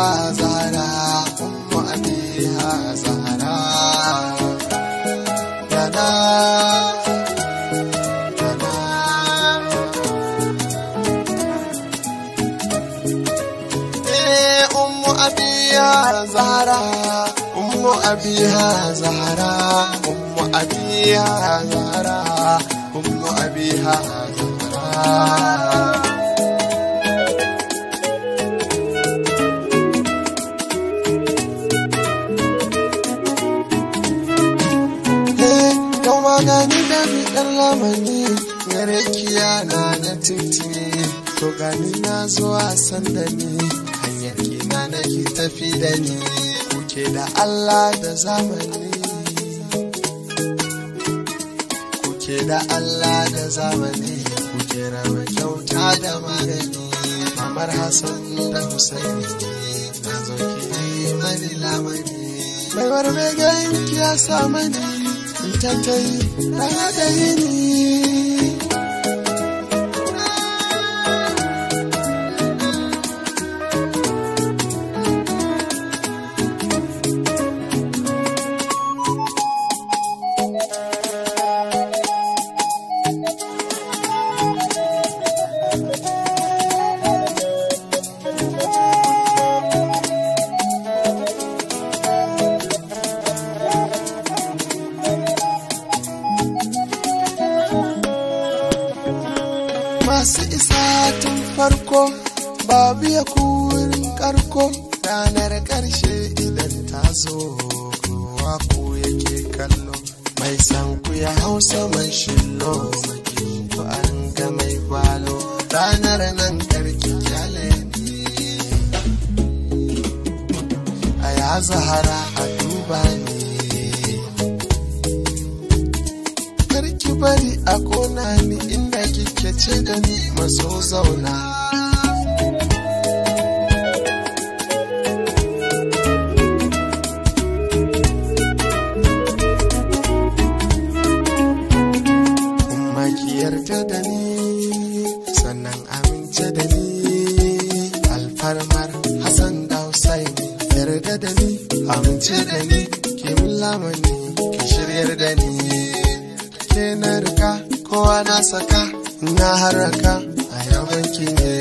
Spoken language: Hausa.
Zahra, Ummu Abiha Zahra. Nana, Ummu Abiha Zahra, Ummu Abiha Zahra, Ummu Abiha Zahra, Ummu Abiha Zahra. Gani da biɗar lamani gare kiyana na titini, to gani na zuwa sanda ni hanyar kina nake tafi da ni, kuke da Allah da zamani, kuke da Allah da zamani, kuke raba kyauta da magani, Mamar Hassan da Husaini na zo ki mani lamani, baiwar mai gayin ya sa mani tantai rana da yini. Masu isa tun farko babu ya kurin karko, ranar ƙarshe idan ta zo kowa ku yake kallo, mai san ku ya hausa mai shillo, ku an ga mai gwalo, ranar nan karki kyale ni a ya Zahara a duba ni, karki bari a kona ni inda kike ce da ni maso zauna. Umma ki yarda da ni sannan amince da ni, alfarmar Hassan da Husaini yarda da ni amince da ni, ki mun lamani ki shiryar da ni, ke na rika kowa na saka na haraka a yabanki ne.